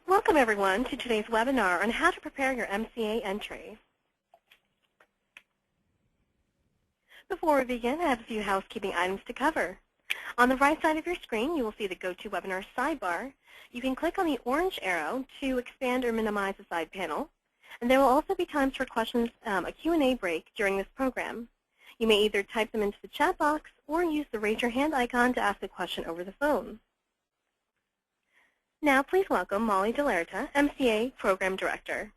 Welcome everyone to today's webinar on how to prepare your MCA entry. Before we begin, I have a few housekeeping items to cover. On the right side of your screen, you will see the GoToWebinar sidebar. You can click on the orange arrow to expand or minimize the side panel. And there will also be times for questions, a Q&A break during this program. You may either type them into the chat box or use the raise your hand icon to ask a question over the phone. Now, please welcome Molly DeLerta, MCA Program Director.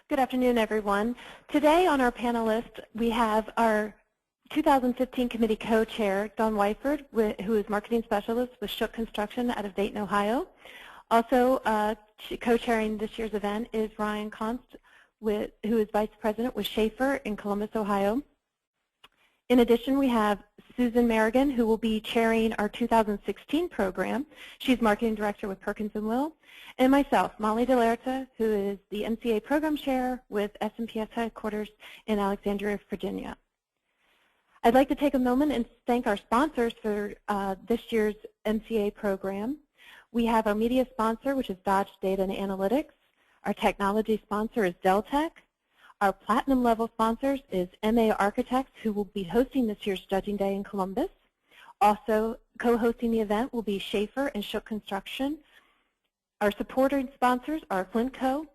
Good afternoon, everyone. Today on our panel list, we have our 2015 committee co-chair, Dawn Wiford, who is marketing specialist with Shook Construction out of Dayton, Ohio. Also co-chairing this year's event is Ryan Konst, who is vice president with Schaefer in Columbus, Ohio. In addition, we have Susan Merrigan, who will be chairing our 2016 program. She's marketing director with Perkins & Will. And myself, Molly DeLerta, who is the MCA program chair with SMPS headquarters in Alexandria, Virginia. I'd like to take a moment and thank our sponsors for this year's MCA program. We have our media sponsor, which is Dodge Data and Analytics. Our technology sponsor is Deltek. Our platinum level sponsors is MA Architects, who will be hosting this year's Judging Day in Columbus. Also co-hosting the event will be Schaefer and Shook Construction. Our supporting sponsors are Flint Co.,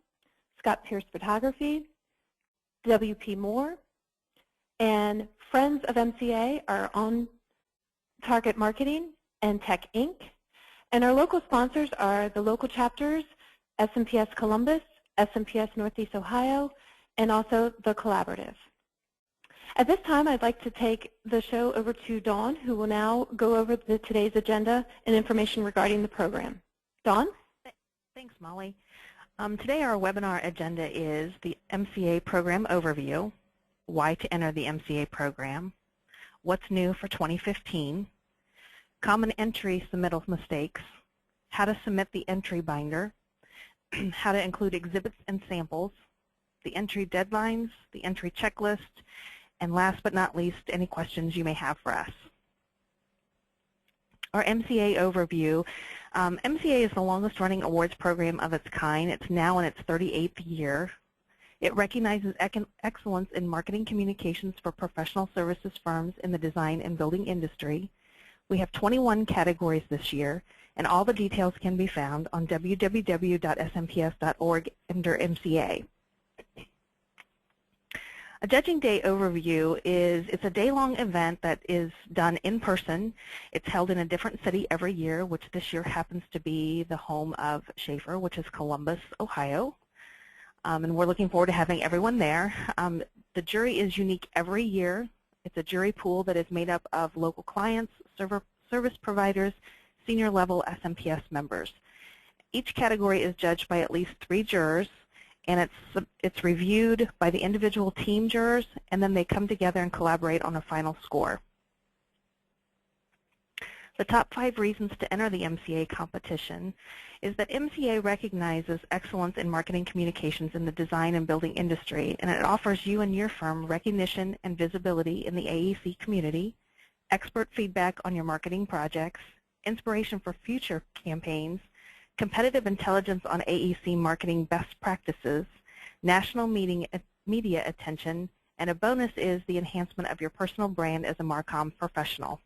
Scott Pierce Photography, WP Moore, and friends of MCA are On Target Marketing and Tech Inc. And our local sponsors are the local chapters, SMPS Columbus, SMPS Northeast Ohio, and also the Collaborative. At this time, I'd like to take the show over to Dawn, who will now go over today's agenda and information regarding the program. Dawn? Thanks, Molly. Today our webinar agenda is the MCA Program Overview, why to enter the MCA program, what's new for 2015, common entry submittal mistakes, how to submit the entry binder, how to include exhibits and samples, the entry deadlines, the entry checklist, and last but not least, any questions you may have for us. Our MCA Overview. MCA is the longest running awards program of its kind. It's now in its 38th year. It recognizes excellence in marketing communications for professional services firms in the design and building industry. We have 21 categories this year, and all the details can be found on www.smps.org under MCA. A Judging Day Overview it's a day-long event that is done in person. It's held in a different city every year, which this year happens to be the home of Schaefer, which is Columbus, Ohio. And we're looking forward to having everyone there. The jury is unique every year. It's a jury pool that is made up of local clients, service providers, senior level SMPS members. Each category is judged by at least 3 jurors, and it's reviewed by the individual team jurors, and then they come together and collaborate on a final score. The top 5 reasons to enter the MCA competition is that MCA recognizes excellence in marketing communications in the design and building industry, and it offers you and your firm recognition and visibility in the AEC community, expert feedback on your marketing projects, inspiration for future campaigns, competitive intelligence on AEC marketing best practices, national media attention, and a bonus is the enhancement of your personal brand as a Marcom professional.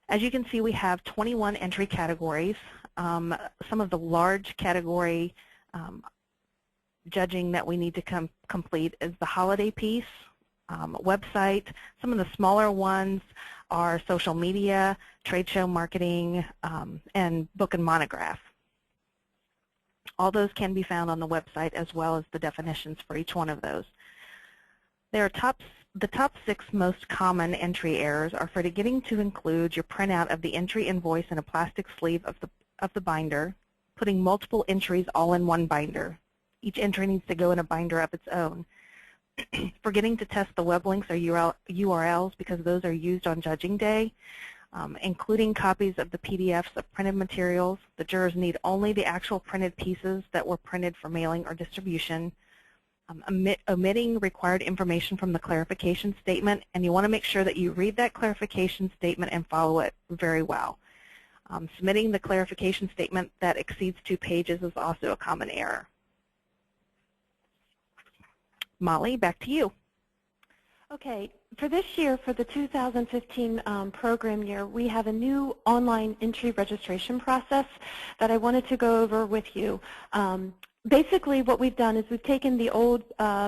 As you can see, we have 21 entry categories. Some of the large category judging that we need to complete is the holiday piece, website. Some of the smaller ones are social media, trade show marketing, and book and monograph. All those can be found on the website, as well as the definitions for each one of those. The top 6 most common entry errors are forgetting to include your printout of the entry invoice in a plastic sleeve of the binder, putting multiple entries all in one binder. Each entry needs to go in a binder of its own. Forgetting to test the web links or URLs because those are used on Judging Day, including copies of the PDFs of printed materials. The jurors need only the actual printed pieces that were printed for mailing or distribution. Omitting required information from the clarification statement, and you want to make sure that you read that clarification statement and follow it very well. Submitting the clarification statement that exceeds 2 pages is also a common error. Molly, back to you. Okay, for this year, for the 2015 program year, we have a new online entry registration process that I wanted to go over with you. Basically, what we've done is we've taken the old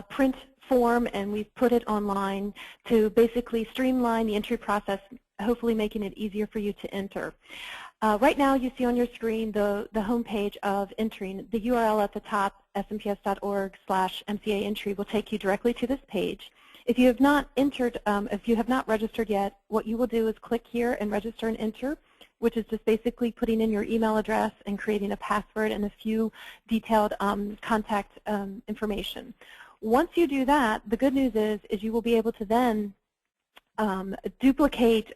print form and we've put it online to basically streamline the entry process, hopefully making it easier for you to enter. Right now, you see on your screen the home page of entering. The URL at the top, smps.org/MCA entry, will take you directly to this page. If you have not entered, if you have not registered yet, what you will do is click here and register and enter, which is just basically putting in your email address and creating a password and a few detailed contact information. Once you do that, the good news is you will be able to then duplicate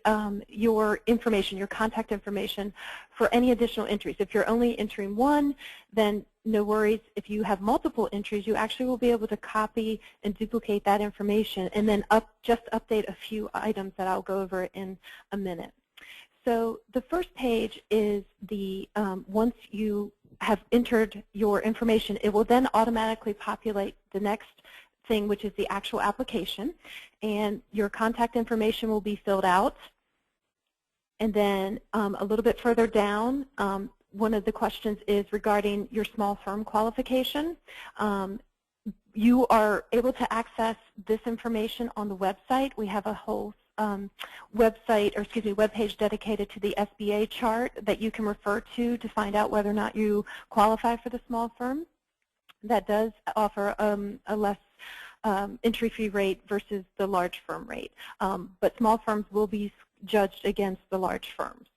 your information, your contact information, for any additional entries. If you're only entering one, then no worries. If you have multiple entries, you actually will be able to copy and duplicate that information and then just update a few items that I'll go over in a minute. So the first page is the, once you have entered your information, it will then automatically populate the next thing, which is the actual application, and your contact information will be filled out. And then a little bit further down, one of the questions is regarding your small firm qualification. You are able to access this information on the website. We have a whole web page dedicated to the SBA chart that you can refer to find out whether or not you qualify for the small firm. That does offer a less entry fee rate versus the large firm rate. But small firms will be judged against the large firms.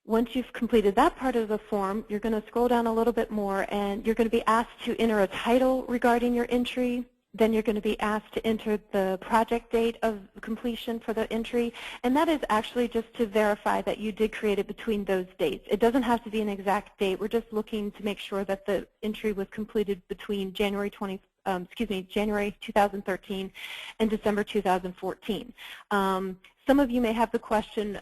Once you've completed that part of the form, you're going to scroll down a little bit more and you're going to be asked to enter a title regarding your entry. Then you're going to be asked to enter the project date of completion for the entry, and that is actually just to verify that you did create it between those dates. It doesn't have to be an exact date. We're just looking to make sure that the entry was completed between January 2013 and December 2014. Some of you may have the question,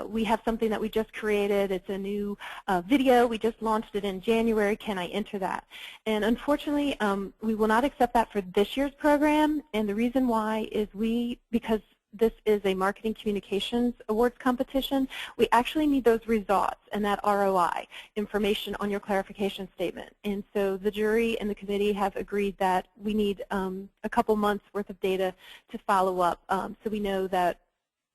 we have something that we just created. It's a new video. We just launched it in January. Can I enter that? And unfortunately, we will not accept that for this year's program. And the reason why is because this is a marketing communications awards competition, we actually need those results and that ROI information on your clarification statement. And so the jury and the committee have agreed that we need a couple months worth of data to follow up so we know that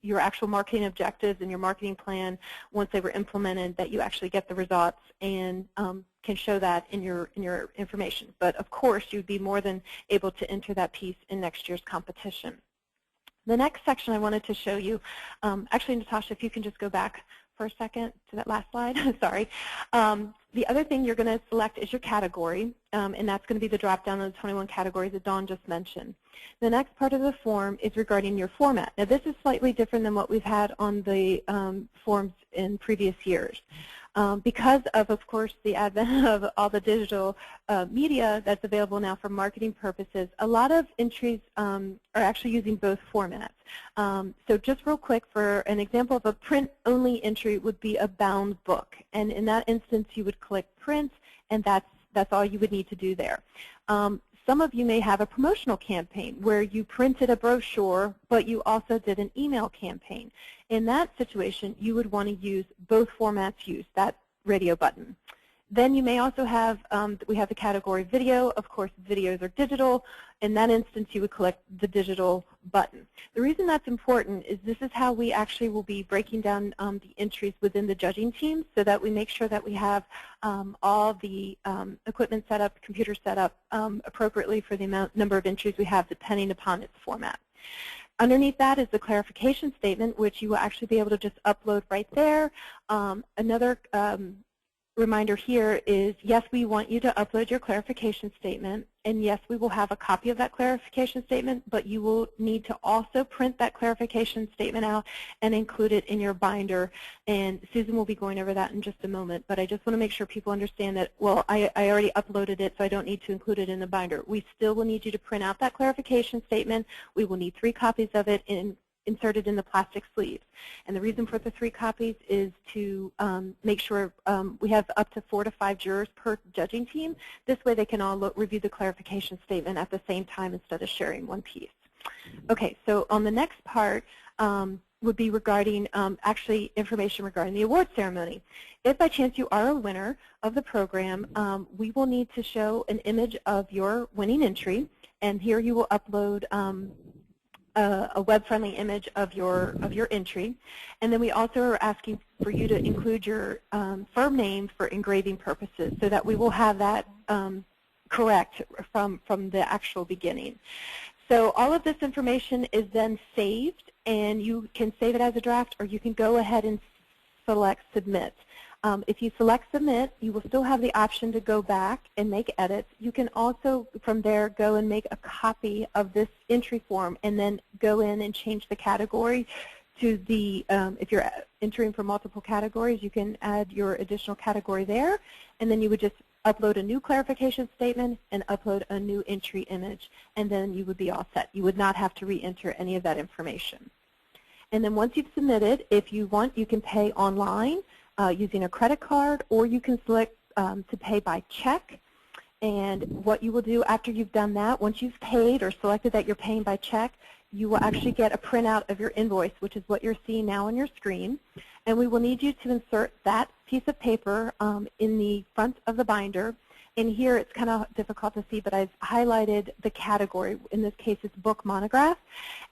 your actual marketing objectives and your marketing plan, once they were implemented, that you actually get the results and can show that in your information. But of course, you'd be more than able to enter that piece in next year's competition. The next section I wanted to show you, actually, Natasha, if you can just go back for a second to that last slide, sorry. The other thing you're going to select is your category, and that's going to be the drop-down of the 21 categories that Dawn just mentioned. The next part of the form is regarding your format. Now, this is slightly different than what we've had on the forms in previous years. Because of course, the advent of all the digital media that's available now for marketing purposes, a lot of entries are actually using both formats. So just real quick, for an example of a print-only entry would be a bound book. And in that instance, you would click print, and that's all you would need to do there. Some of you may have a promotional campaign where you printed a brochure, but you also did an email campaign. In that situation, you would want to use both formats used, that radio button. Then you may also have, we have the category video. Of course, videos are digital. In that instance, you would click the digital button. The reason that's important is this is how we actually will be breaking down the entries within the judging team so that we make sure that we have all the equipment set up, computer set up appropriately for the number of entries we have depending upon its format. Underneath that is the clarification statement, which you will actually be able to just upload right there. Another reminder here is, yes, we want you to upload your clarification statement, and yes, we will have a copy of that clarification statement, but you will need to also print that clarification statement out and include it in your binder, and Susan will be going over that in just a moment, but I just want to make sure people understand that, well, I already uploaded it, so I don't need to include it in the binder. We still will need you to print out that clarification statement. We will need 3 copies of it in inserted in the plastic sleeves. And the reason for the 3 copies is to make sure we have up to 4 to 5 jurors per judging team. This way they can all review the clarification statement at the same time instead of sharing one piece. Okay, so on the next part would be regarding actually information regarding the award ceremony. If by chance you are a winner of the program, we will need to show an image of your winning entry, and here you will upload a web-friendly image of your entry. And then we also are asking for you to include your firm name for engraving purposes so that we will have that correct from the actual beginning. So all of this information is then saved, and you can save it as a draft, or you can go ahead and select Submit. If you select Submit, you will still have the option to go back and make edits. You can also, from there, go and make a copy of this entry form and then go in and change the category to the, if you're entering for multiple categories, you can add your additional category there, and then you would just upload a new clarification statement and upload a new entry image, and then you would be all set. You would not have to re-enter any of that information. And then once you've submitted, if you want, you can pay online using a credit card, or you can select to pay by check. And what you will do after you've done that, once you've paid or selected that you're paying by check, you will actually get a printout of your invoice, which is what you're seeing now on your screen. And we will need you to insert that piece of paper in the front of the binder. And here it's kind of difficult to see, but I've highlighted the category. In this case, it's book monograph.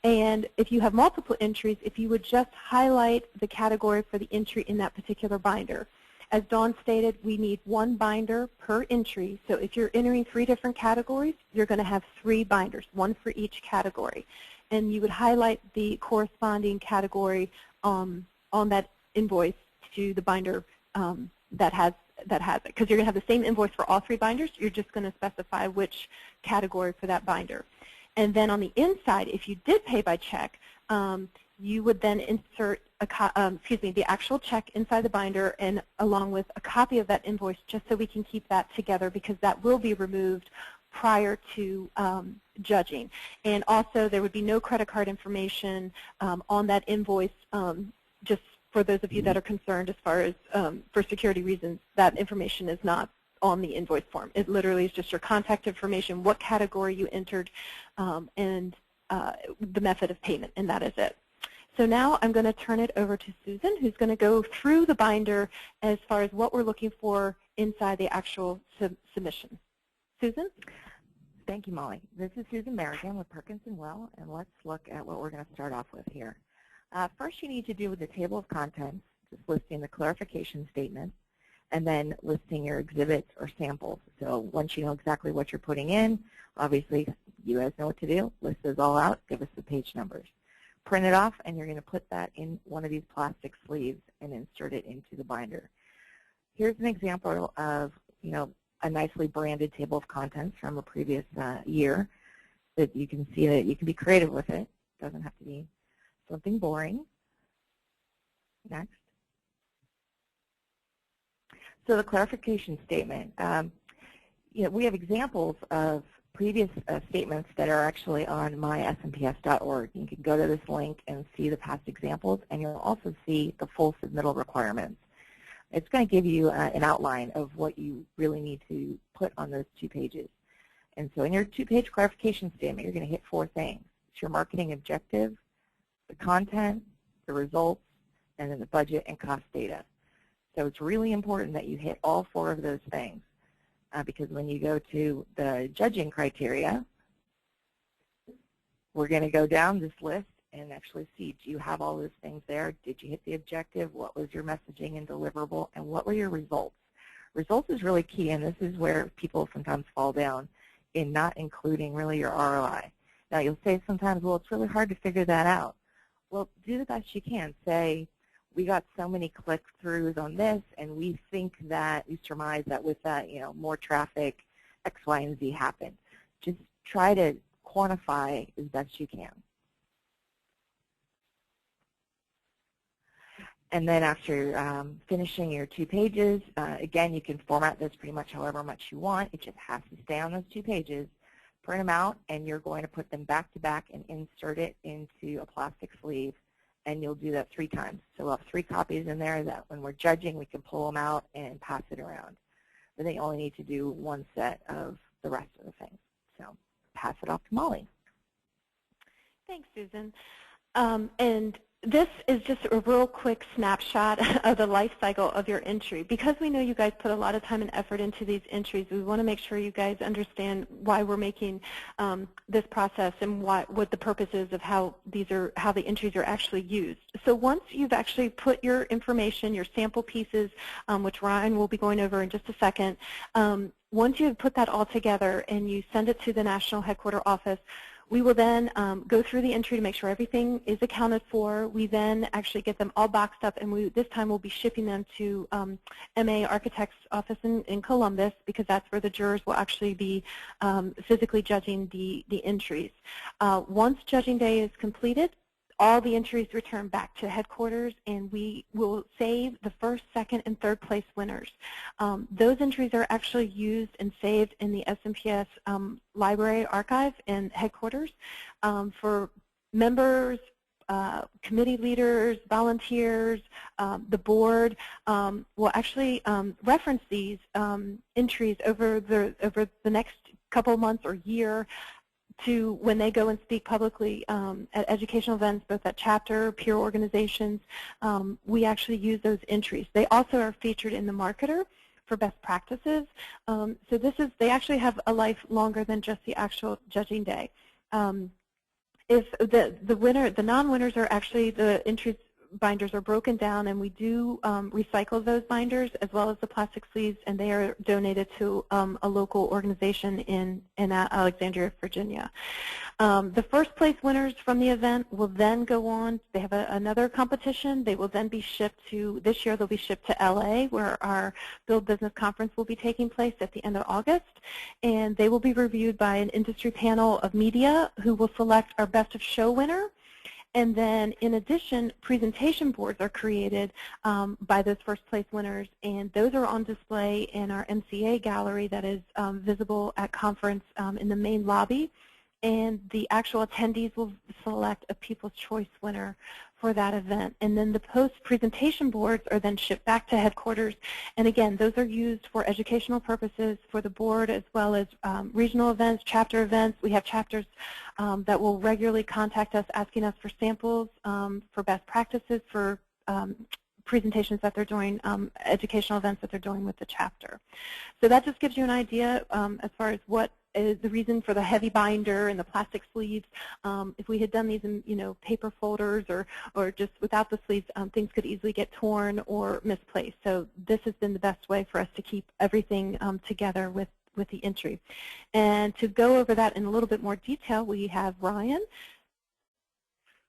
And if you have multiple entries, if you would just highlight the category for the entry in that particular binder. As Dawn stated, we need 1 binder per entry. So if you're entering 3 different categories, you're going to have 3 binders, 1 for each category. And you would highlight the corresponding category on that invoice to the binder that has it. Because you're going to have the same invoice for all 3 binders, you're just going to specify which category for that binder. And then on the inside, if you did pay by check, you would then insert the actual check inside the binder, and along with a copy of that invoice, just so we can keep that together, because that will be removed prior to judging. And also, there would be no credit card information on that invoice, just for those of you that are concerned as far as for security reasons, that information is not on the invoice form. It literally is just your contact information, what category you entered, and the method of payment, and that is it. So now I'm going to turn it over to Susan, who's going to go through the binder as far as what we're looking for inside the actual submission. Susan? Thank you, Molly. This is Susan Merrigan with Perkins & Well, and let's look at what we're going to start off with here. First, you need to do with the table of contents, just listing the clarification statement, and then listing your exhibits or samples. So once you know exactly what you're putting in, obviously you guys know what to do. List those all out, give us the page numbers. Print it off, and you're going to put that in one of these plastic sleeves and insert it into the binder. Here's an example of, a nicely branded table of contents from a previous year that you can see that you can be creative with it. It doesn't have to be something boring. Next. So the clarification statement. We have examples of previous statements that are actually on mysmps.org. You can go to this link and see the past examples, and you'll also see the full submittal requirements. It's going to give you an outline of what you really need to put on those 2 pages. And so in your 2-page clarification statement, you're going to hit 4 things. It's your marketing objective, the content, the results, and then the budget and cost data. So it's really important that you hit all 4 of those things. Because when you go to the judging criteria, we're going to go down this list and actually see, do you have all those things there? Did you hit the objective? What was your messaging and deliverable? And what were your results? Results is really key, and this is where people sometimes fall down in not including really your ROI. Now, you'll say sometimes, well, it's really hard to figure that out. Well, do the best you can. Say, we got so many click-throughs on this, and we think that, we surmise that with that, more traffic, X, Y, and Z happened. Just try to quantify as best you can. And then after finishing your 2 pages, again, you can format this pretty much however much you want. It just has to stay on those 2 pages. print them out, and you're going to put them back to back and insert it into a plastic sleeve, and you'll do that 3 times. So we'll have 3 copies in there that when we're judging, we can pull them out and pass it around. But then you only need to do 1 set of the rest of the things. So pass it off to Molly. Thanks, Susan. And this is just a real quick snapshot of the life cycle of your entry. Because we know you guys put a lot of time and effort into these entries, we want to make sure you guys understand why we're making this process and what the purpose is of how the entries are actually used. So once you've actually put your information, your sample pieces, which Ryan will be going over in just a second, once you've put that all together and you send it to the National Headquarter Office, we will then go through the entry to make sure everything is accounted for. We then actually get them all boxed up, and this time we'll be shipping them to MA Architect's office in Columbus, because that's where the jurors will actually be physically judging the entries. Once judging day is completed, all the entries return back to headquarters, and we will save the first, second, and third place winners. Those entries are actually used and saved in the SMPS library archive and headquarters for members, committee leaders, volunteers, the board will actually reference these entries over the next couple of months or year to when they go and speak publicly at educational events, both at chapter, peer organizations. We actually use those entries. They also are featured in the marketer for best practices. So they actually have a life longer than just the actual judging day. If the non-winners are actually, the entries binders are broken down, and we do recycle those binders as well as the plastic sleeves, and they are donated to a local organization in Alexandria, Virginia. The first place winners from the event will then go on. They have another competition. They will then be shipped to, this year they'll be shipped to LA, where our Build Business Conference will be taking place at the end of August, and they will be reviewed by an industry panel of media who will select our Best of Show winner. And then, in addition, presentation boards are created by those first place winners, and those are on display in our MCA gallery that is visible at conference in the main lobby. And the actual attendees will select a People's Choice winner for that event. And then the post-presentation boards are then shipped back to headquarters. And again, those are used for educational purposes for the board, as well as regional events, chapter events. We have chapters that will regularly contact us asking us for samples, for best practices, for presentations that they're doing, educational events that they're doing with the chapter. So that just gives you an idea as far as what is the reason for the heavy binder and the plastic sleeves. If we had done these in paper folders or just without the sleeves, things could easily get torn or misplaced. So this has been the best way for us to keep everything together with the entry. And to go over that in a little bit more detail, we have Ryan.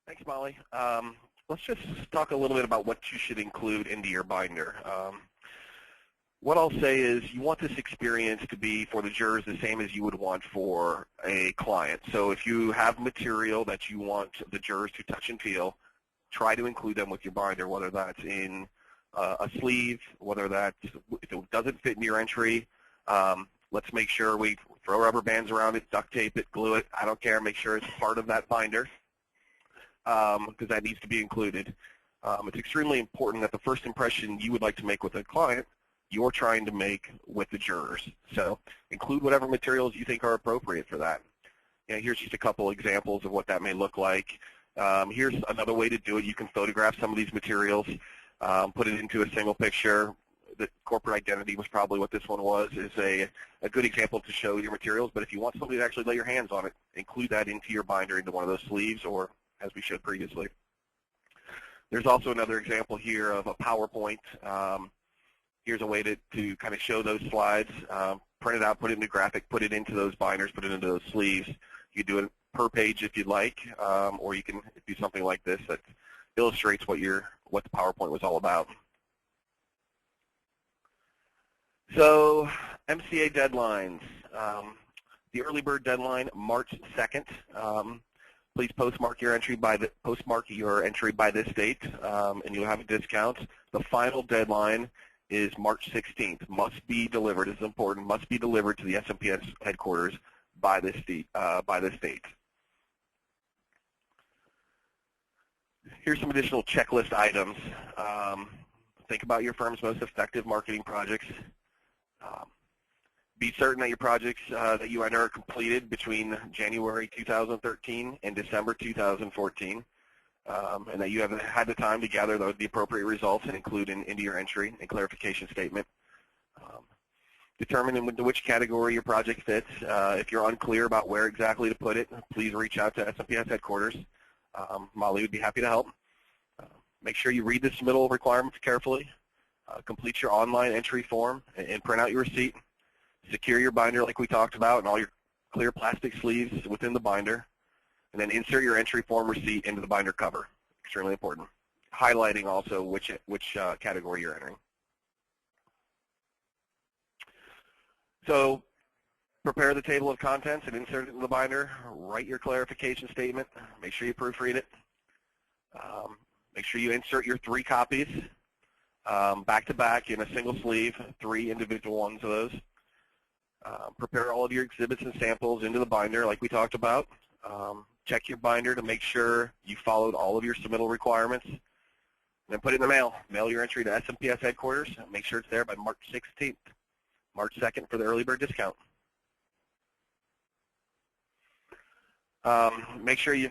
Thanks, Molly. Let's just talk a little bit about what you should include into your binder. What I'll say is you want this experience to be for the jurors the same as you would want for a client. So if you have material that you want the jurors to touch and feel, try to include them with your binder, whether that's in a sleeve, whether that's, if it doesn't fit in your entry, let's make sure we throw rubber bands around it, duct tape it, glue it, I don't care, make sure it's part of that binder, because that needs to be included. It's extremely important that the first impression you would like to make with a client, you're trying to make with the jurors. So include whatever materials you think are appropriate for that. Here's just a couple examples of what that may look like. Here's another way to do it. You can photograph some of these materials, put it into a single picture. The corporate identity was probably what this one was, is a good example to show your materials. But if you want somebody to actually lay your hands on it, include that into your binder, into one of those sleeves, or as we showed previously. There's also another example here of a PowerPoint. Here's a way to kind of show those slides. Print it out, put it into graphic, put it into those binders, put it into those sleeves. You can do it per page if you'd like, or you can do something like this that illustrates what the PowerPoint was all about. So MCA deadlines. The early bird deadline, March 2nd. Please postmark your entry by this date, and you'll have a discount. The final deadline is March 16th. Must be delivered. This is important. Must be delivered to the SMPS headquarters by this date. Here's some additional checklist items. Think about your firm's most effective marketing projects. Be certain that your projects that you enter are completed between January 2013 and December 2014, and that you have had the time to gather the appropriate results and include into your entry and clarification statement. Determine into which category your project fits. If you're unclear about where exactly to put it, please reach out to SMPS headquarters. Molly would be happy to help. Make sure you read the submittal requirements carefully. Complete your online entry form and print out your receipt. Secure your binder like we talked about and all your clear plastic sleeves within the binder. And then insert your entry form receipt into the binder cover. Extremely important. Highlighting also which category you're entering. So prepare the table of contents and insert it in the binder. Write your clarification statement. Make sure you proofread it. Make sure you insert your 3 copies back to back in a single sleeve, 3 individual ones of those. Prepare all of your exhibits and samples into the binder like we talked about. Check your binder to make sure you followed all of your submittal requirements. And then put it in the mail. Mail your entry to SMPS headquarters. Make sure it's there by March 16th. March 2nd for the early bird discount. Make sure you,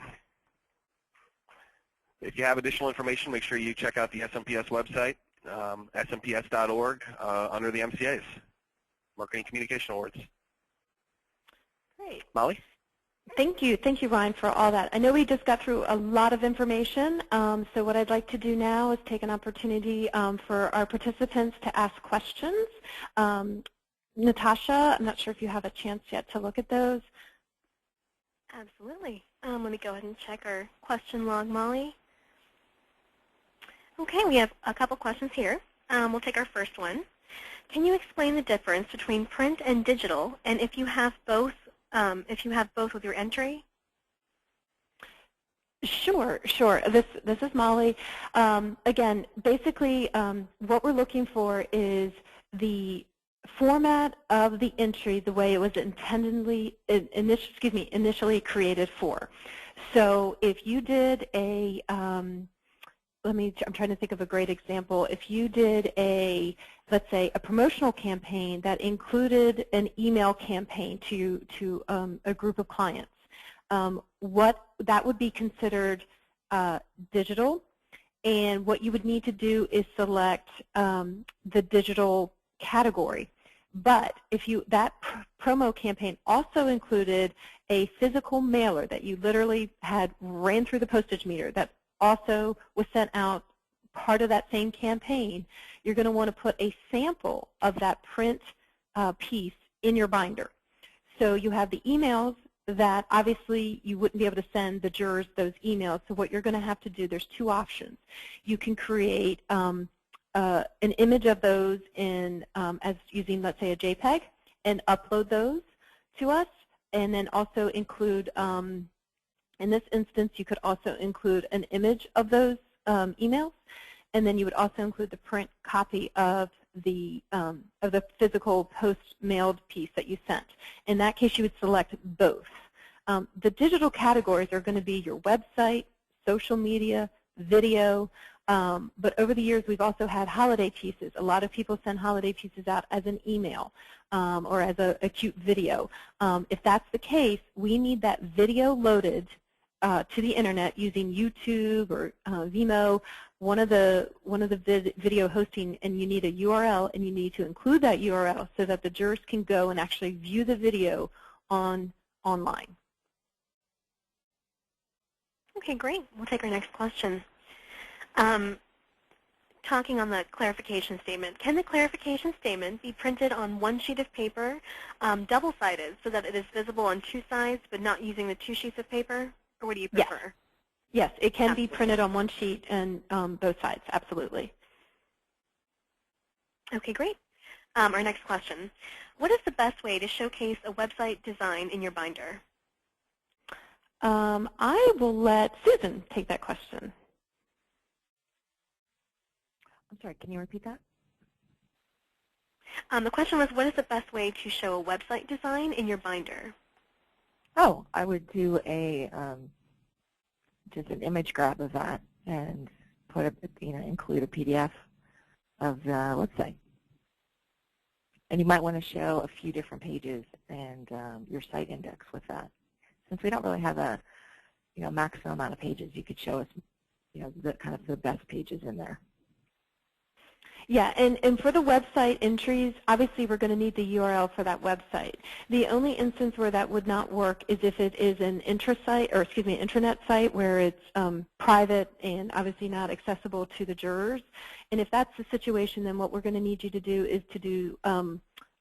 if you have additional information, make sure you check out the SMPS website, smps.org, under the MCAs, Marketing Communication Awards. Great. Molly? Thank you, Ryan, for all that. I know we just got through a lot of information, so what I'd like to do now is take an opportunity for our participants to ask questions. Natasha, I'm not sure if you have a chance yet to look at those. Absolutely. Let me go ahead and check our question log, Molly. Okay, we have a couple questions here. We'll take our first one. Can you explain the difference between print and digital, and if you have both with your entry? Sure. This is Molly. Again, basically, what we're looking for is the format of the entry the way it was initially created for. So if you did a, I'm trying to think of a great example. If you did let's say, a promotional campaign that included an email campaign to a group of clients, that would be considered digital. And what you would need to do is select the digital category. But if that promo campaign also included a physical mailer that you literally ran through the postage meter that also was sent out part of that same campaign, you're going to want to put a sample of that print piece in your binder. So you have the emails that obviously you wouldn't be able to send the jurors those emails. So what you're going to have to do, there's 2 options. You can create an image of those as using, let's say, a JPEG, and upload those to us, and then also include, in this instance, you could also include an image of those emails, and then you would also include the print copy of the physical post-mailed piece that you sent. In that case, you would select both. The digital categories are going to be your website, social media, video, but over the years, we've also had holiday pieces. A lot of people send holiday pieces out as an email or as a cute video. If that's the case, we need that video loaded to the internet using YouTube or Vimeo, one of the video hosting, and you need a URL, and you need to include that URL so that the jurors can go and actually view the video online. Okay, great. We'll take our next question. Talking on the clarification statement, can the clarification statement be printed on one sheet of paper, double-sided, so that it is visible on 2 sides, but not using the 2 sheets of paper? Or what do you prefer? Yes, it can be printed on one sheet and both sides, absolutely. Okay, great. Our next question. What is the best way to showcase a website design in your binder? I will let Susan take that question. I'm sorry, can you repeat that? The question was, what is the best way to show a website design in your binder? Oh, I would do a just an image grab of that and put a, include a PDF of the website. And you might want to show a few different pages and your site index with that. Since we don't really have a maximum amount of pages, you could show us the kind of the best pages in there. Yeah, and for the website entries, obviously we're going to need the URL for that website. The only instance where that would not work is if it is an intranet site where it's private and obviously not accessible to the jurors. And if that's the situation, then what we're going to need you to do is to do,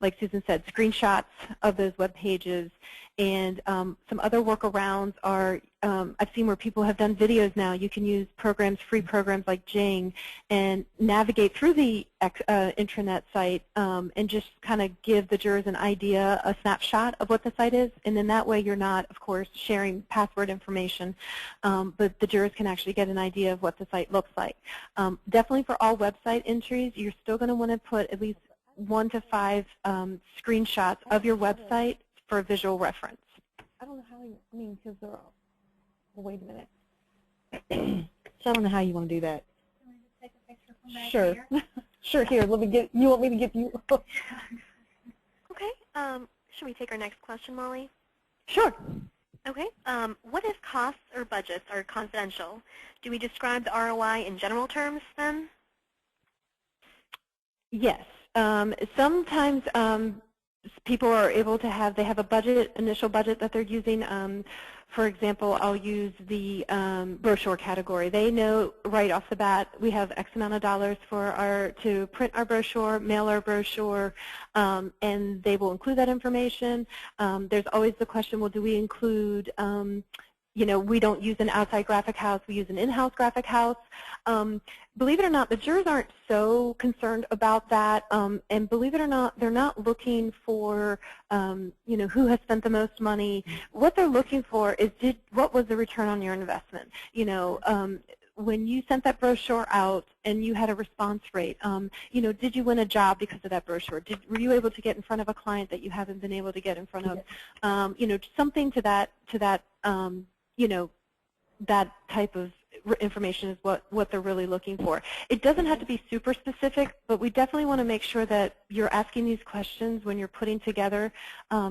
like Susan said, screenshots of those web pages. And some other workarounds are, I've seen where people have done videos now. You can use programs, free programs like Jing, and navigate through the intranet site and just kind of give the jurors an idea, a snapshot of what the site is. And then that way you're not, of course, sharing password information, but the jurors can actually get an idea of what the site looks like. Definitely for all website entries, you're still going to want to put at least 1 to 5 screenshots of your website for visual reference. I don't know how because they're all, well, wait a minute. So I don't know how you want to do that. Can we just take a picture from back Sure. here? Sure, here, let me get, you want me to get you? Okay, should we take our next question, Molly? Sure. Okay, what if costs or budgets are confidential? Do we describe the ROI in general terms then? Yes. Sometimes people are able to have, they have a budget, initial budget that they're using. For example, I'll use the brochure category. They know right off the bat we have X amount of dollars for to print our brochure, mail our brochure, and they will include that information. There's always the question, well, do we include we don't use an outside graphic house, we use an in-house graphic house. Believe it or not, the jurors aren't so concerned about that, and believe it or not, they're not looking for, who has spent the most money. What they're looking for is, what was the return on your investment? When you sent that brochure out and you had a response rate, did you win a job because of that brochure? Were you able to get in front of a client that you haven't been able to get in front of? Something to that, that type of information is what they're really looking for. It doesn't have to be super specific, but we definitely want to make sure that you're asking these questions when you're putting together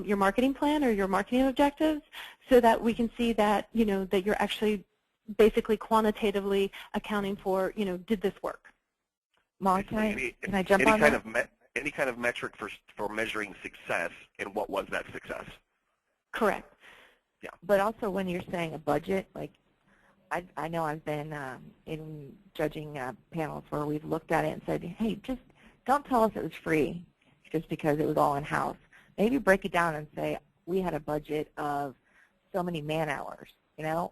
your marketing plan or your marketing objectives, so that we can see that, that you're actually basically quantitatively accounting for, did this work? Molly, can I jump on that? Any kind of metric for measuring success, and what was that success? Correct. Yeah. But also when you're saying a budget, like I know I've been in judging panels where we've looked at it and said, hey, just don't tell us it was free just because it was all in-house. Maybe break it down and say we had a budget of so many man-hours,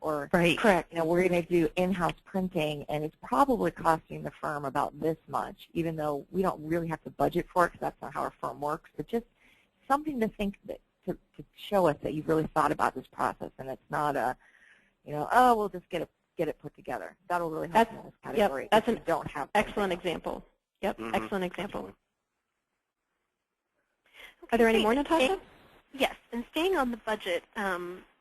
or right. Correct. We're going to do in-house printing, and it's probably costing the firm about this much, even though we don't really have to budget for it because that's not how our firm works, but just something to think that to show us that you've really thought about this process, and it's not a, oh, we'll just get it put together. That'll really help in this category. Yep, that's an don't have excellent example. Yep, Mm-hmm. excellent example. Okay, Are there any great. more, Natasha? Yes, and staying on the budget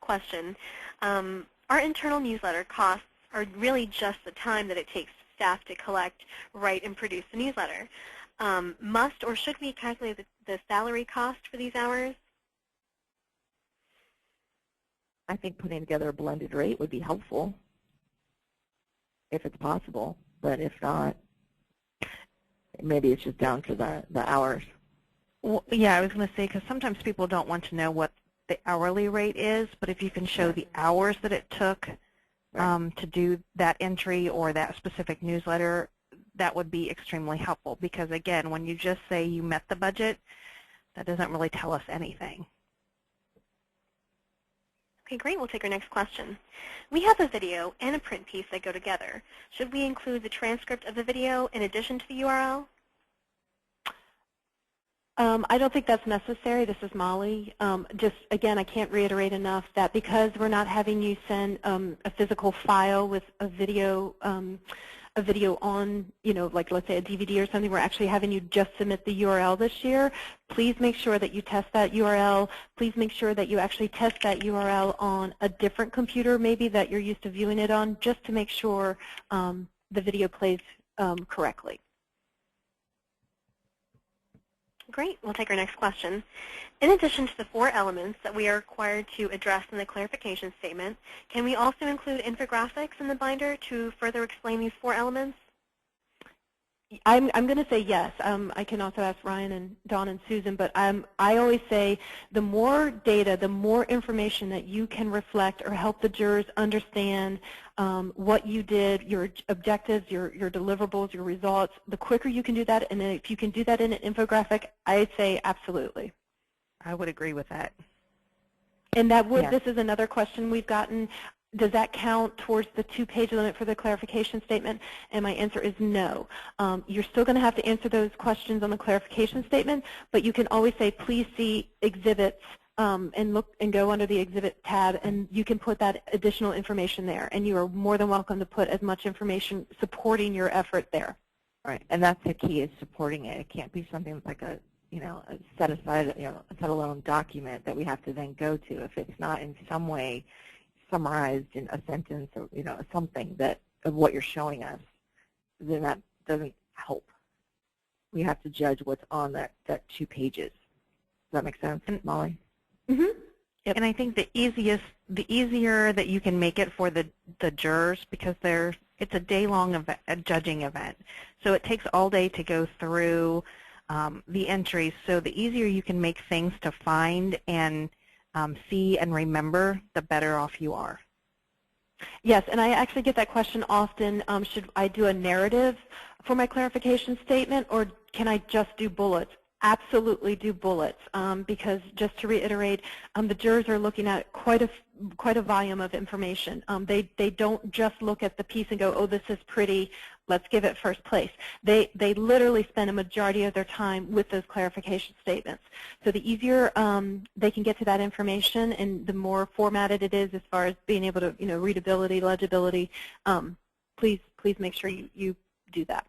question, our internal newsletter costs are really just the time that it takes staff to collect, write, and produce the newsletter. Must or should we calculate the salary cost for these hours? I think putting together a blended rate would be helpful if it's possible, but if not, maybe it's just down to the hours. Well, yeah, I was going to say, because sometimes people don't want to know what the hourly rate is, but if you can show the hours that it took to do that entry or that specific newsletter, that would be extremely helpful, because again, when you just say you met the budget, that doesn't really tell us anything. Okay, great. We'll take our next question. We have a video and a print piece that go together. Should we include the transcript of the video in addition to the URL? I don't think that's necessary. This is Molly. Just, again, I can't reiterate enough that because we're not having you send a physical file with a video a video on, like let's say a DVD or something, we're actually having you just submit the URL this year, please make sure that you test that URL. Please make sure that you actually test that URL on a different computer maybe that you're used to viewing it on, just to make sure the video plays correctly. Great. We'll take our next question. In addition to the 4 elements that we are required to address in the clarification statement, can we also include infographics in the binder to further explain these 4 elements? I'm going to say yes. I can also ask Ryan and Dawn and Susan, but I always say the more data, the more information that you can reflect or help the jurors understand what you did, your objectives, your deliverables, your results, the quicker you can do that, and if you can do that in an infographic, I'd say absolutely. I would agree with that. And that would, this is another question we've gotten. Does that count towards the 2-page limit for the clarification statement? And my answer is no. You're still going to have to answer those questions on the clarification statement, but you can always say, please see exhibits and look and go under the exhibit tab, and you can put that additional information there. And you are more than welcome to put as much information supporting your effort there. Right, and that's the key, is supporting it. It can't be something like a a set aside, a set alone document that we have to then go to. If it's not in some way summarized in a sentence or something of what you're showing us, then that doesn't help. We have to judge what's on that 2 pages. Does that make sense, Molly? Mm-hmm. Yep. And I think the easier that you can make it for the jurors, because it's a day-long judging event, so it takes all day to go through the entries. So the easier you can make things to find and see and remember, the better off you are. Yes, and I actually get that question often. Should I do a narrative for my clarification statement, or can I just do bullets? Absolutely do bullets, because just to reiterate, the jurors are looking at quite a volume of information. They don't just look at the piece and go, oh, this is pretty, let's give it first place. They literally spend a majority of their time with those clarification statements. So the easier they can get to that information, and the more formatted it is as far as being able to, readability, legibility, please make sure you do that.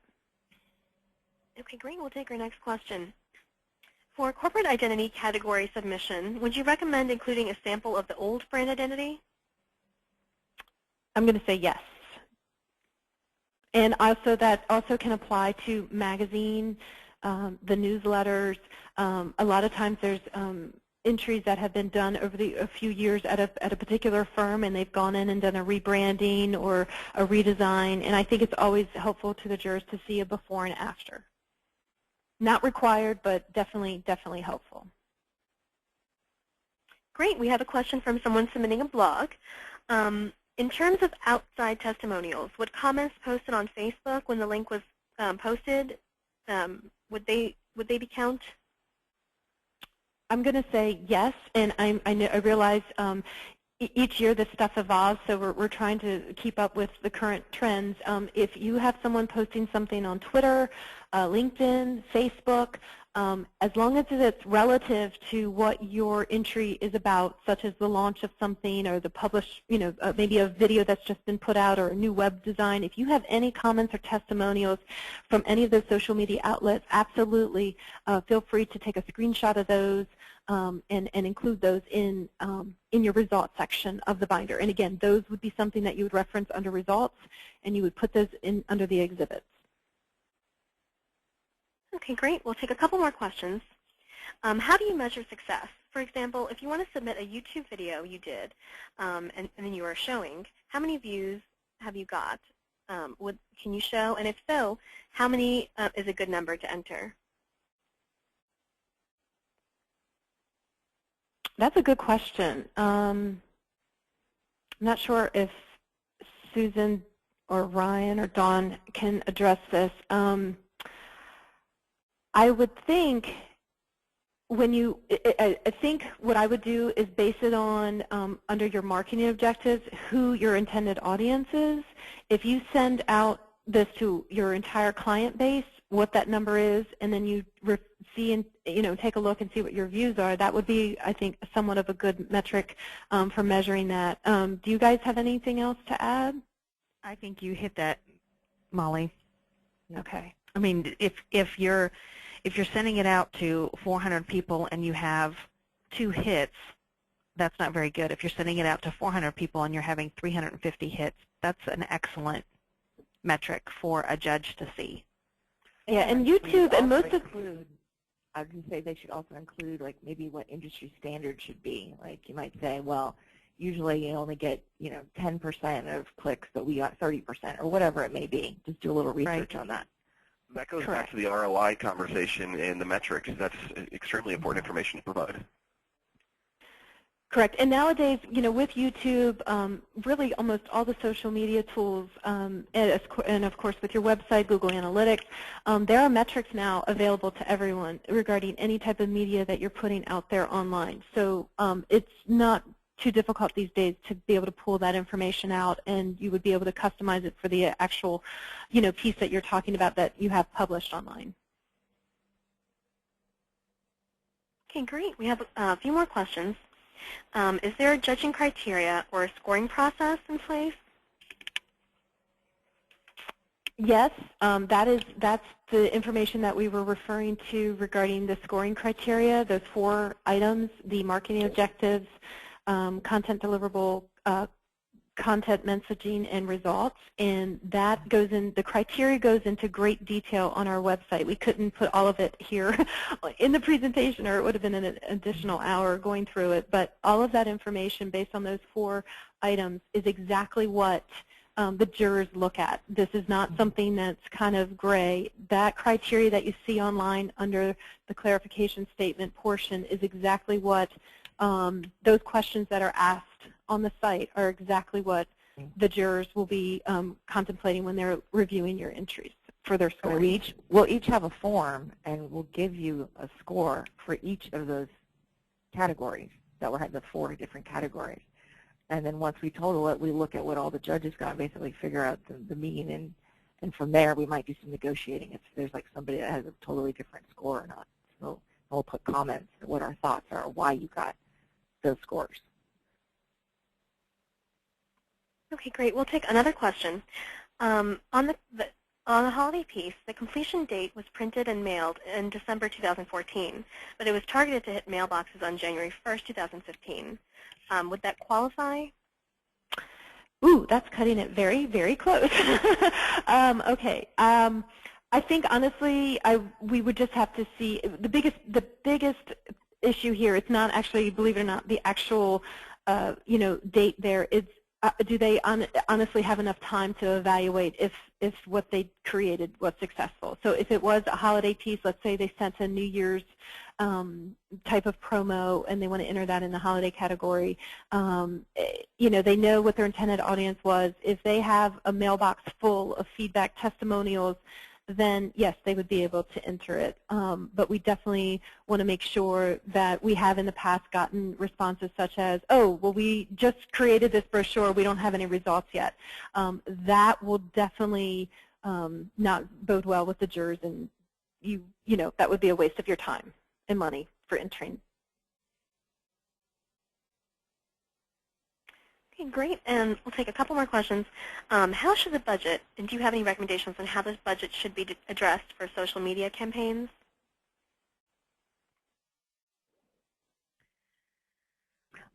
Okay, great. We'll take our next question. For corporate identity category submission, would you recommend including a sample of the old brand identity? I'm going to say yes. And also that also can apply to magazine, the newsletters. A lot of times there's entries that have been done over a few years at a particular firm, and they've gone in and done a rebranding or a redesign. And I think it's always helpful to the jurors to see a before and after. Not required, but definitely helpful. Great. We have a question from someone submitting a blog. In terms of outside testimonials, would comments posted on Facebook when the link was posted, would they be count? I'm going to say yes, and I realize each year this stuff evolves, so we're trying to keep up with the current trends. If you have someone posting something on Twitter, LinkedIn, Facebook, as long as it's relative to what your entry is about, such as the launch of something or the publish, maybe a video that's just been put out or a new web design, if you have any comments or testimonials from any of those social media outlets, absolutely feel free to take a screenshot of those and include those in your results section of the binder. And again, those would be something that you would reference under results, and you would put those in under the exhibits. Okay, great. We'll take a couple more questions. How do you measure success? For example, if you want to submit a YouTube video you did and then you are showing, how many views have you got? Can you show? And if so, how many is a good number to enter? That's a good question. I'm not sure if Susan or Ryan or Dawn can address this. I would think I think what I would do is base it on, under your marketing objectives, who your intended audience is. If you send out this to your entire client base, what that number is, and then you see and take a look and see what your views are, that would be, I think, somewhat of a good metric for measuring that. Do you guys have anything else to add? I think you hit that Molly. Okay. I mean, if you're sending it out to 400 people and you have 2 hits, that's not very good. If you're sending it out to 400 people and you're having 350 hits, that's an excellent metric for a judge to see. Yeah, and YouTube and most of I was going to say they should also include like maybe what industry standard should be. Like you might say, well, usually you only get 10% of clicks, but we got 30% or whatever it may be. Just do a little research on that. That goes Correct. back to the ROI conversation and the metrics. That's extremely important information to provide. Correct. And nowadays, with YouTube, really almost all the social media tools, and of course with your website, Google Analytics, there are metrics now available to everyone regarding any type of media that you're putting out there online. So it's not too difficult these days to be able to pull that information out, and you would be able to customize it for the actual, piece that you're talking about that you have published online. Okay, great. We have a few more questions. Is there a judging criteria or a scoring process in place? Yes, that's the information that we were referring to regarding the scoring criteria, those 4 items, the marketing objectives, content deliverable, content messaging, and results, and that goes in, the criteria goes into great detail on our website. We couldn't put all of it here in the presentation, or it would have been an additional hour going through it, but all of that information based on those 4 items is exactly what the jurors look at. This is not something that's kind of gray. That criteria that you see online under the clarification statement portion is exactly what those questions that are asked on the site are exactly what the jurors will be contemplating when they're reviewing your entries for their score. We'll each have a form, and we'll give you a score for each of those categories that will have the 4 different categories. And then once we total it, we look at what all the judges got and basically figure out the mean, and from there we might do some negotiating if there's like somebody that has a totally different score or not. So we'll put comments what our thoughts are, why you got those scores. Okay, great. We'll take another question. On the holiday piece, the completion date was printed and mailed in December 2014, but it was targeted to hit mailboxes on January 1st, 2015. Would that qualify? Ooh, that's cutting it very, very close. Okay. I think honestly, we would just have to see the biggest issue here. It's not actually, believe it or not, the actual date there. It's do they honestly have enough time to evaluate if what they created was successful? So if it was a holiday piece, let's say they sent a New Year's type of promo and they want to enter that in the holiday category, they know what their intended audience was. If they have a mailbox full of feedback testimonials, then yes, they would be able to enter it. But we definitely want to make sure that we have in the past gotten responses such as, oh, well, we just created this brochure, we don't have any results yet. That will definitely not bode well with the jurors, and that would be a waste of your time and money for entering. Okay, great. And we'll take a couple more questions. How should the budget, and do you have any recommendations on how this budget should be addressed for social media campaigns?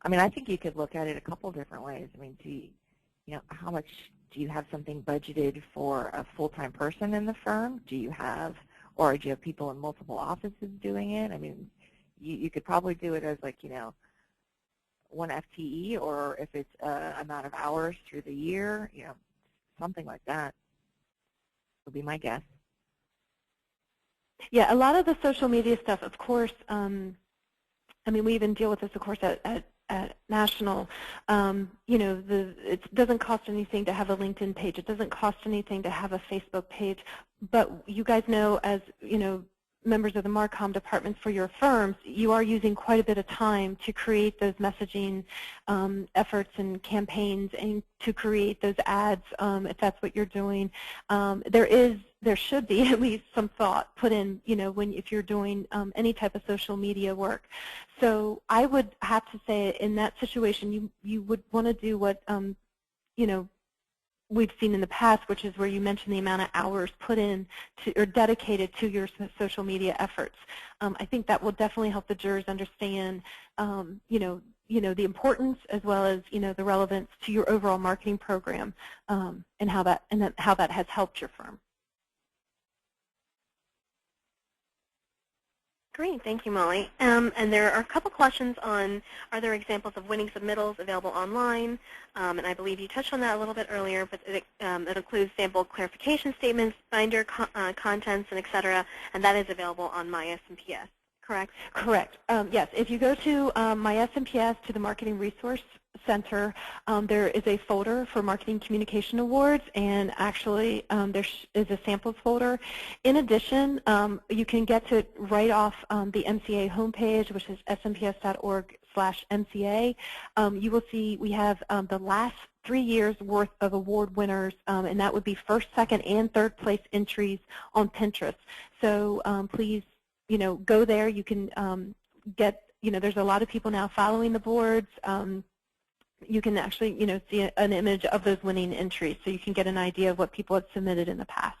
I mean, I think you could look at it a couple different ways. I mean, how much do you have something budgeted for a full-time person in the firm? Do you have, or do you have people in multiple offices doing it? I mean, you could probably do it as like, 1 FTE, or if it's amount of hours through the year, something like that would be my guess. Yeah, a lot of the social media stuff, of course, I mean, we even deal with this, of course, at National. It doesn't cost anything to have a LinkedIn page. It doesn't cost anything to have a Facebook page. But you guys know, as members of the Marcom departments for your firms, you are using quite a bit of time to create those messaging efforts and campaigns, and to create those ads, if that's what you're doing. There should be at least some thought put in, if you're doing any type of social media work. So I would have to say, in that situation, you would want to do what we've seen in the past, which is where you mentioned the amount of hours put in to, or dedicated to your social media efforts. I think that will definitely help the jurors understand, the importance as well as the relevance to your overall marketing program, and how that has helped your firm. Great, thank you, Molly. And there are a couple questions on, are there examples of winning submittals available online? And I believe you touched on that a little bit earlier, but it includes sample clarification statements, binder contents, and et cetera, and that is available on My SMPS, correct? Correct. Yes, if you go to My SMPS, to the Marketing Resource Center, there is a folder for Marketing Communication Awards, and actually there is a samples folder. In addition, you can get to it right off the MCA homepage, which is smps.org/MCA. You will see we have the last 3 years worth of award winners, and that would be first, second, and third place entries on Pinterest. So please, go there. You can get, there's a lot of people now following the boards. You can actually, see an image of those winning entries, so you can get an idea of what people had submitted in the past.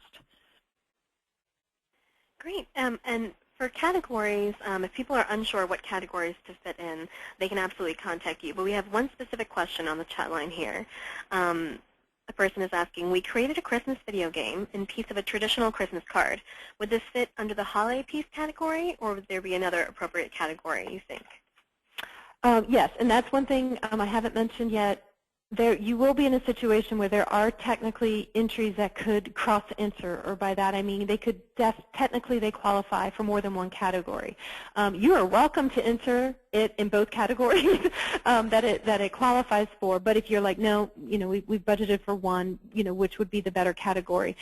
Great. And for categories, if people are unsure what categories to fit in, they can absolutely contact you. But we have one specific question on the chat line here. A person is asking, we created a Christmas video game in piece of a traditional Christmas card. Would this fit under the holiday piece category, or would there be another appropriate category, you think? Yes, and that's one thing I haven't mentioned yet. You will be in a situation where there are technically entries that could cross-enter, or by that I mean they could technically they qualify for more than one category. You are welcome to enter it in both categories that it qualifies for. But if you're like, no, we've budgeted for one, which would be the better category?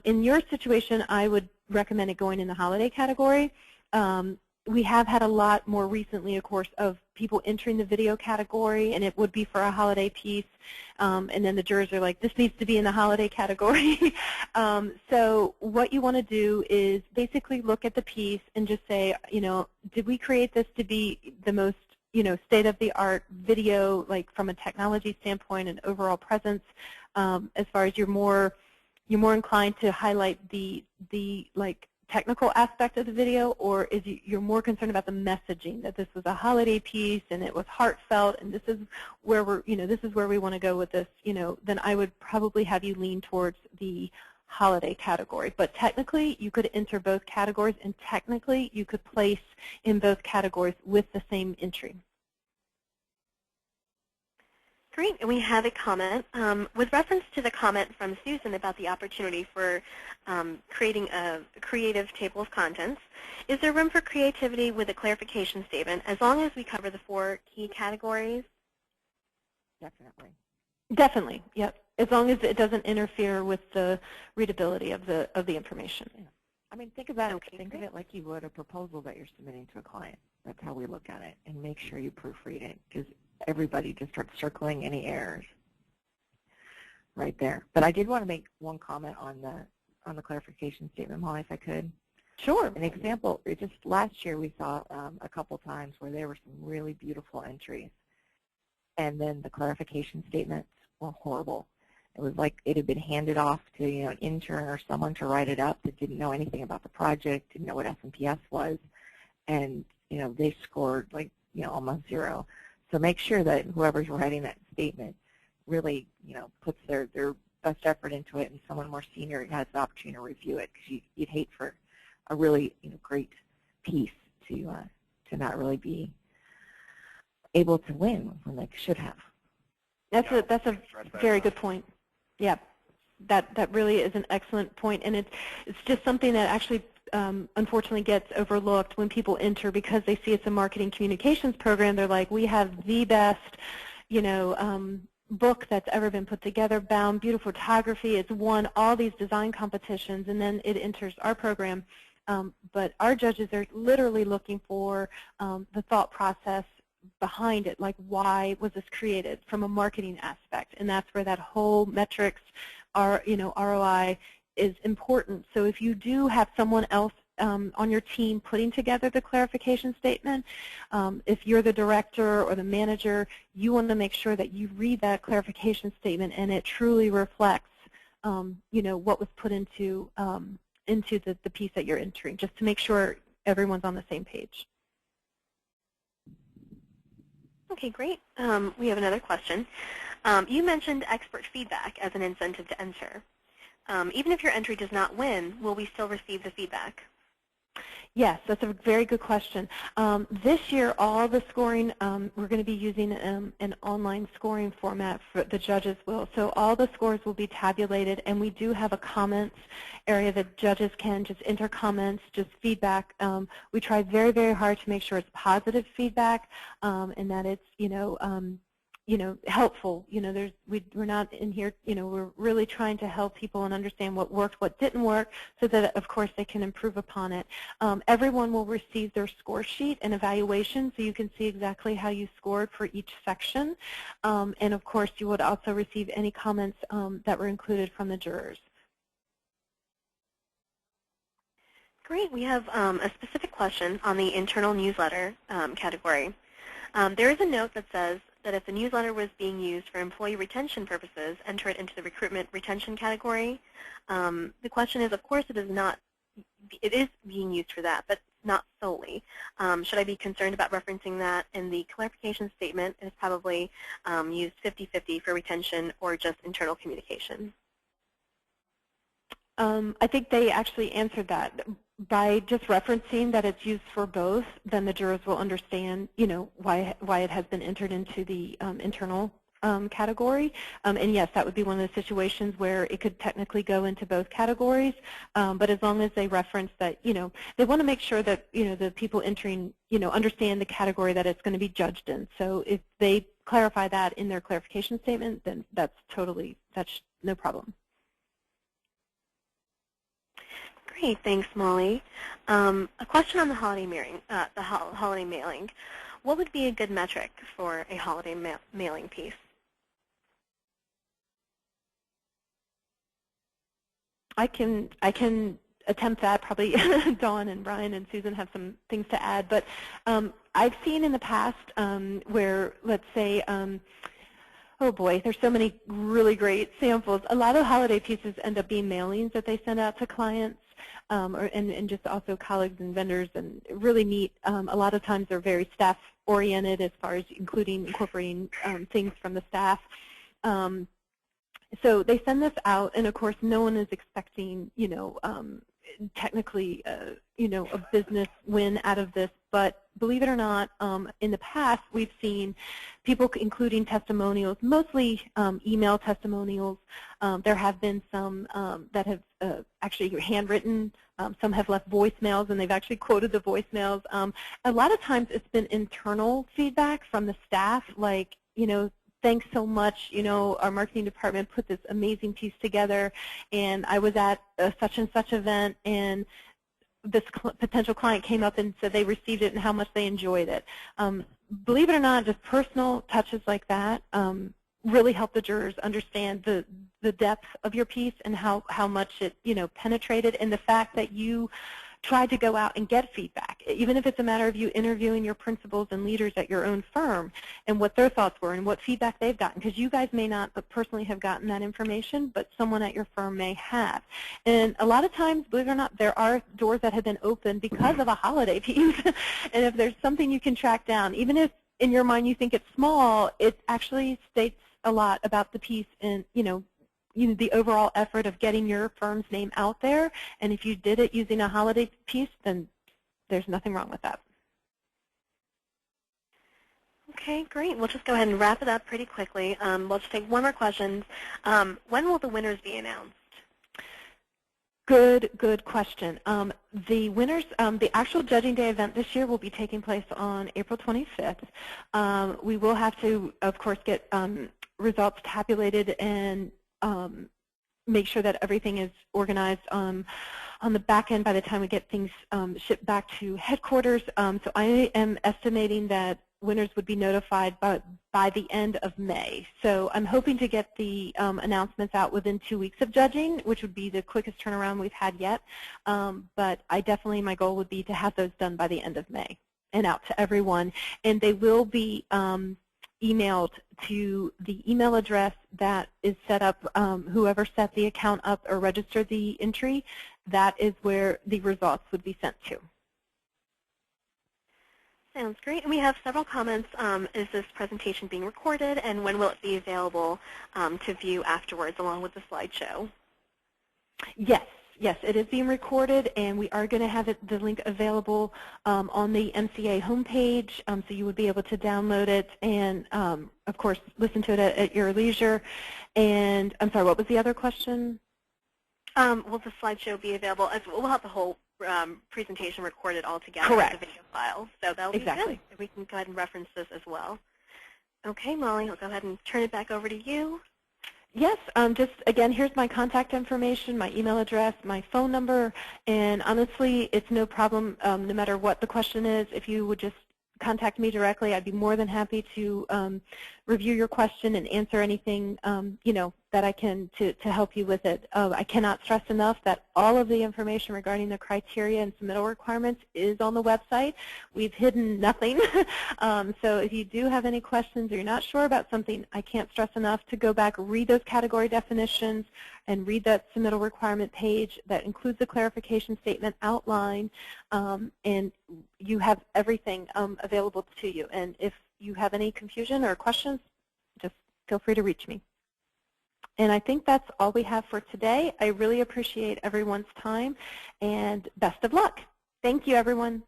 In your situation, I would recommend it going in the holiday category. We have had a lot more recently, of course, of people entering the video category, and it would be for a holiday piece, and then the jurors are like, this needs to be in the holiday category. So what you want to do is basically look at the piece and just say, did we create this to be the most, state-of-the-art video, like from a technology standpoint and overall presence, as far as you're more inclined to highlight the technical aspect of the video, or is you're more concerned about the messaging, that this was a holiday piece and it was heartfelt, and this is where this is where we want to go with this, then I would probably have you lean towards the holiday category. But technically, you could enter both categories, and technically, you could place in both categories with the same entry. Great, and we have a comment. With reference to the comment from Susan about the opportunity for creating a creative table of contents, is there room for creativity with a clarification statement as long as we cover the 4 key categories? Definitely. Definitely, yep. As long as it doesn't interfere with the readability of the information. Yeah. I mean, think of it like you would a proposal that you're submitting to a client. That's how we look at it, and make sure you proofread it, because everybody just starts circling any errors right there. But I did want to make one comment on the clarification statement, Molly, if I could. Sure. An example, just last year we saw a couple times where there were some really beautiful entries, and then the clarification statements were horrible. It was like it had been handed off to an intern or someone to write it up that didn't know anything about the project, didn't know what SMPS was, and they scored like almost 0. So make sure that whoever's writing that statement really, puts their best effort into it, and someone more senior has the opportunity to review it, because you'd hate for a really, great piece to not really be able to win when they should have. That's a very good point. Yeah, that really is an excellent point, and it's just something that actually unfortunately gets overlooked when people enter, because they see it's a marketing communications program. They're like, we have the best, book that's ever been put together, bound, beautiful photography. It's won all these design competitions, and then it enters our program. But our judges are literally looking for the thought process behind it, like why was this created from a marketing aspect, and that's where that whole metrics, ROI is important. So if you do have someone else on your team putting together the clarification statement. If you're the director or the manager, you want to make sure that you read that clarification statement and it truly reflects what was put into the piece that you're entering, just to make sure everyone's on the same page. Okay, great. We have another question. You mentioned expert feedback as an incentive to enter. Even if your entry does not win, will we still receive the feedback? Yes, that's a very good question. This year, all the scoring, we're going to be using an online scoring format for the judges will. So all the scores will be tabulated, and we do have a comments area that judges can just enter comments, just feedback. We try very, very hard to make sure it's positive feedback and that it's, helpful. We're not in here, we're really trying to help people and understand what worked, what didn't work, so that, of course, they can improve upon it. Everyone will receive their score sheet and evaluation, so you can see exactly how you scored for each section. And, of course, you would also receive any comments that were included from the jurors. Great. We have a specific question on the internal newsletter category. There is a note that says that if the newsletter was being used for employee retention purposes, enter it into the recruitment retention category. The question is, of course, it is being used for that, but not solely. Should I be concerned about referencing that in the clarification statement? It's probably used 50-50 for retention or just internal communication. I think they actually answered that. By just referencing that it's used for both, then the jurors will understand, why it has been entered into the internal category. And yes, that would be one of the situations where it could technically go into both categories. But as long as they reference that, they want to make sure that, the people entering, understand the category that it's going to be judged in. So if they clarify that in their clarification statement, then that's no problem. Great, thanks, Molly. A question on the holiday mailing. What would be a good metric for a holiday mailing piece? I can attempt that. Probably Dawn and Ryan and Susan have some things to add. But I've seen in the past where, let's say, oh boy, there's so many really great samples. A lot of holiday pieces end up being mailings that they send out to clients. And just also colleagues and vendors, and really neat. A lot of times they're very staff-oriented as far as incorporating things from the staff. So they send this out, and of course no one is expecting, technically, a business win out of this. But believe it or not, in the past we've seen people including testimonials, mostly email testimonials. There have been some that have actually handwritten. Some have left voicemails, and they've actually quoted the voicemails. A lot of times it's been internal feedback from the staff, like, thanks so much, our marketing department put this amazing piece together, and I was at a such and such event, and this potential client came up and said they received it and how much they enjoyed it. Believe it or not, just personal touches like that really help the jurors understand the depth of your piece and how much it penetrated, and the fact that you tried to go out and get feedback, even if it's a matter of you interviewing your principals and leaders at your own firm and what their thoughts were and what feedback they've gotten, because you guys may not personally have gotten that information, but someone at your firm may have. And a lot of times, believe it or not, there are doors that have been opened because of a holiday piece. And if there's something you can track down, even if in your mind you think it's small, it actually states a lot about the piece and, the overall effort of getting your firm's name out there. And if you did it using a holiday piece, then there's nothing wrong with that. Okay, great. We'll just go ahead and wrap it up pretty quickly. We'll just take one more question. When will the winners be announced? Good question. The winners, the actual Judging Day event this year will be taking place on April 25th. We will have to, of course, get results tabulated and make sure that everything is organized on the back end by the time we get things shipped back to headquarters. So I am estimating that winners would be notified by the end of May. So I'm hoping to get the announcements out within 2 weeks of judging, which would be the quickest turnaround we've had yet. But my goal would be to have those done by the end of May and out to everyone. And they will be emailed to the email address that is set up, whoever set the account up or registered the entry, that is where the results would be sent to. Sounds great. And we have several comments. Is this presentation being recorded, and when will it be available to view afterwards along with the slideshow? Yes. Yes, it is being recorded, and we are going to have the link available on the MCA homepage, so you would be able to download it and, of course, listen to it at your leisure. And I'm sorry, what was the other question? Will the slideshow be available? We'll have the whole presentation recorded all together. Correct. As a video file, so that'll be good. We can go ahead and reference this as well. Okay, Molly, I'll go ahead and turn it back over to you. Yes, just again, here's my contact information, my email address, my phone number, and honestly, it's no problem no matter what the question is. If you would just contact me directly, I'd be more than happy to review your question and answer anything that I can to help you with it. I cannot stress enough that all of the information regarding the criteria and submittal requirements is on the website. We've hidden nothing. So if you do have any questions or you're not sure about something, I can't stress enough to go back, read those category definitions, and read that submittal requirement page that includes the clarification statement outline, and you have everything available to you. And if you have any confusion or questions, just feel free to reach me. And I think that's all we have for today. I really appreciate everyone's time, and best of luck. Thank you, everyone.